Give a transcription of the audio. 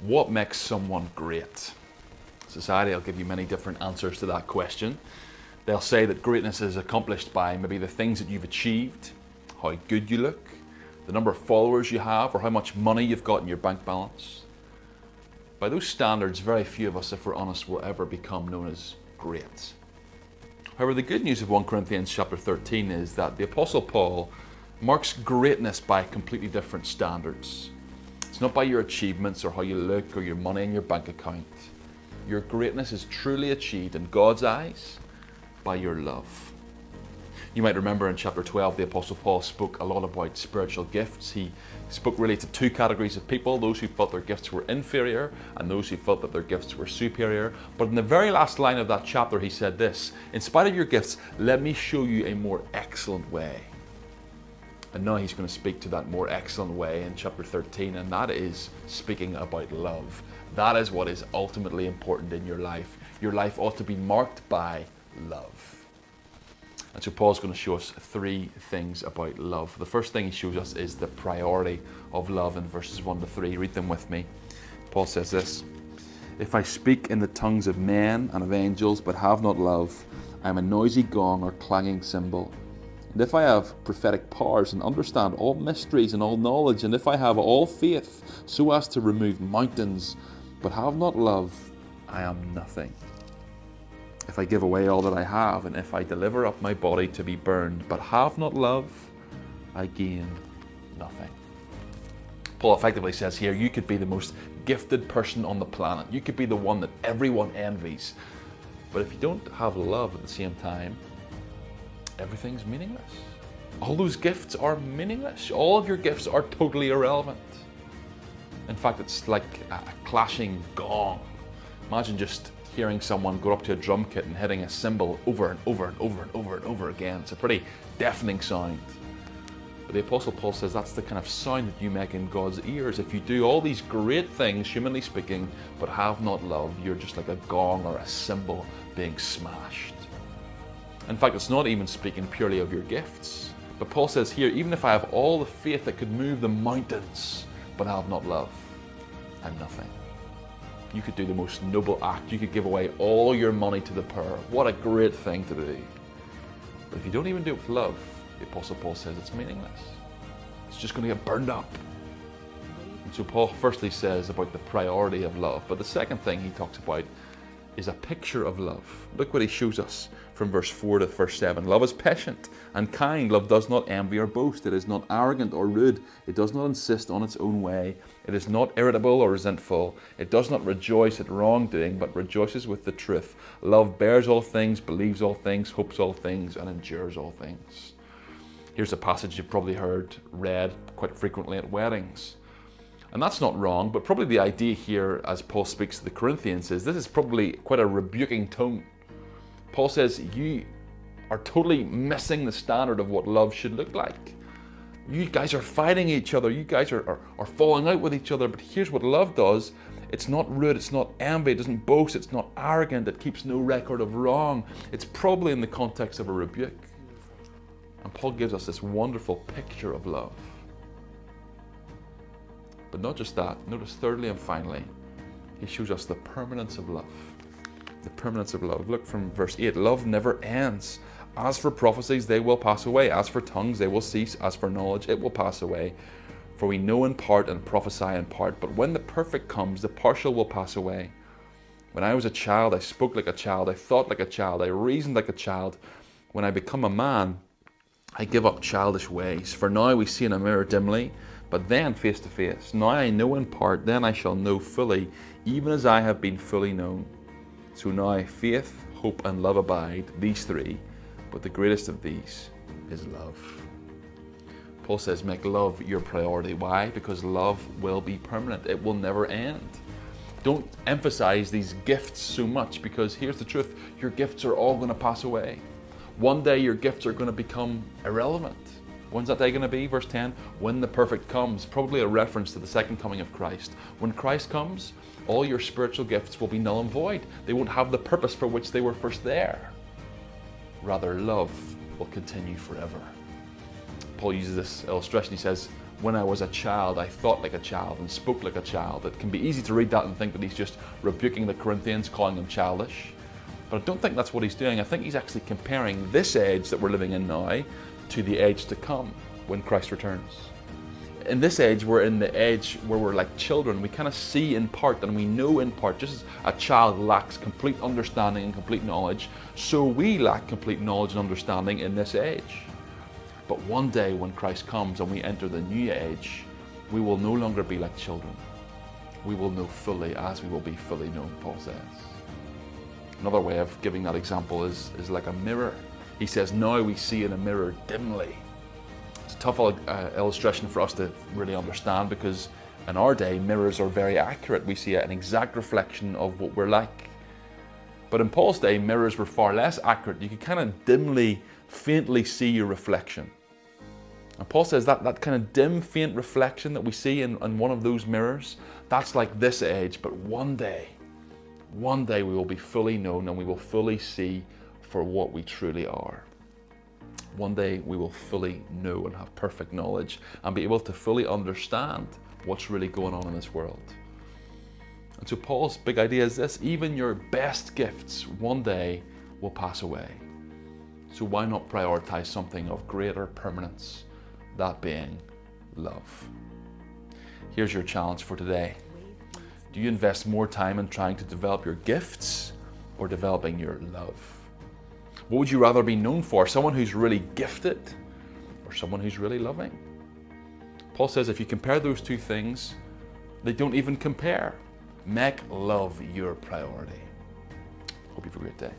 What makes someone great? Society will give you many different answers to that question. They'll say that greatness is accomplished by maybe the things that you've achieved, how good you look, the number of followers you have, or how much money you've got in your bank balance. By those standards, very few of us, if we're honest, will ever become known as great. However, the good news of 1 Corinthians chapter 13 is that the Apostle Paul marks greatness by completely different standards. It's not by your achievements or how you look or your money in your bank account. Your greatness is truly achieved in God's eyes by your love. You might remember in chapter 12, the Apostle Paul spoke a lot about spiritual gifts. He spoke really to two categories of people, those who felt their gifts were inferior and those who felt that their gifts were superior. But in the very last line of that chapter, he said this: in spite of your gifts, let me show you a more excellent way. And now he's going to speak to that more excellent way in chapter 13, and that is speaking about love. That is what is ultimately important in your life. Your life ought to be marked by love. And so Paul's going to show us three things about love. The first thing he shows us is the priority of love in verses 1 to 3. Read them with me. Paul says this: if I speak in the tongues of men and of angels, but have not love, I am a noisy gong or clanging cymbal. And if I have prophetic powers and understand all mysteries and all knowledge, and if I have all faith so as to remove mountains, but have not love, I am nothing. If I give away all that I have, and if I deliver up my body to be burned, but have not love, I gain nothing. Paul effectively says here, you could be the most gifted person on the planet. You could be the one that everyone envies. But if you don't have love at the same time, everything's meaningless. All those gifts are meaningless. All of your gifts are totally irrelevant. In fact, it's like a clashing gong. Imagine just hearing someone go up to a drum kit and hitting a cymbal over and over and over and over and over again. It's a pretty deafening sound. But the Apostle Paul says that's the kind of sound that you make in God's ears. If you do all these great things, humanly speaking, but have not love, you're just like a gong or a cymbal being smashed. In fact, it's not even speaking purely of your gifts. But Paul says here, even if I have all the faith that could move the mountains, but I have not love, I'm nothing. You could do the most noble act. You could give away all your money to the poor. What a great thing to do. But if you don't even do it with love, the Apostle Paul says it's meaningless. It's just going to get burned up. And so Paul firstly says about the priority of love. But the second thing he talks about is a picture of love. Look what he shows us from verse 4 to verse 7. Love is patient and kind. Love does not envy or boast. It is not arrogant or rude. It does not insist on its own way. It is not irritable or resentful. It does not rejoice at wrongdoing, but rejoices with the truth. Love bears all things, believes all things, hopes all things, and endures all things. Here's a passage you've probably heard read quite frequently at weddings. And that's not wrong, but probably the idea here, as Paul speaks to the Corinthians, is this is probably quite a rebuking tone. Paul says, you are totally missing the standard of what love should look like. You guys are fighting each other. You guys are falling out with each other. But here's what love does. It's not rude. It's not envy. It doesn't boast. It's not arrogant. It keeps no record of wrong. It's probably in the context of a rebuke. And Paul gives us this wonderful picture of love. But not just that. Notice thirdly and finally, he shows us the permanence of love. The permanence of love. Look from verse 8. Love never ends. As for prophecies, they will pass away. As for tongues, they will cease. As for knowledge, it will pass away. For we know in part and prophesy in part. But when the perfect comes, the partial will pass away. When I was a child, I spoke like a child. I thought like a child. I reasoned like a child. When I become a man, I give up childish ways. For now we see in a mirror dimly, but then face to face. Now I know in part, then I shall know fully, even as I have been fully known. So now faith, hope, and love abide, these three, but the greatest of these is love. Paul says, make love your priority. Why? Because love will be permanent. It will never end. Don't emphasize these gifts so much, because here's the truth. Your gifts are all going to pass away. One day your gifts are going to become irrelevant. When's that day going to be? Verse 10, when the perfect comes. Probably a reference to the second coming of Christ. When Christ comes, all your spiritual gifts will be null and void. They won't have the purpose for which they were first there. Rather, love will continue forever. Paul uses this illustration. He says, when I was a child, I thought like a child and spoke like a child. It can be easy to read that and think that he's just rebuking the Corinthians, calling them childish. But I don't think that's what he's doing. I think he's actually comparing this age that we're living in now to the age to come when Christ returns. In this age, we're in the age where we're like children. We kind of see in part and we know in part. Just as a child lacks complete understanding and complete knowledge, so we lack complete knowledge and understanding in this age. But one day when Christ comes and we enter the new age, we will no longer be like children. We will know fully as we will be fully known, Paul says. Another way of giving that example is like a mirror. He says, now we see in a mirror dimly. It's a tough illustration for us to really understand, because in our day, mirrors are very accurate. We see an exact reflection of what we're like. But in Paul's day, mirrors were far less accurate. You could kind of dimly, faintly see your reflection. And Paul says that kind of dim, faint reflection that we see in one of those mirrors, that's like this age. But one day we will be fully known and we will fully see for what we truly are. One day we will fully know and have perfect knowledge and be able to fully understand what's really going on in this world. And so Paul's big idea is this: even your best gifts one day will pass away. So why not prioritize something of greater permanence, that being love? Here's your challenge for today. Do you invest more time in trying to develop your gifts or developing your love? What would you rather be known for? Someone who's really gifted or someone who's really loving? Paul says if you compare those two things, they don't even compare. Make love your priority. Hope you have a great day.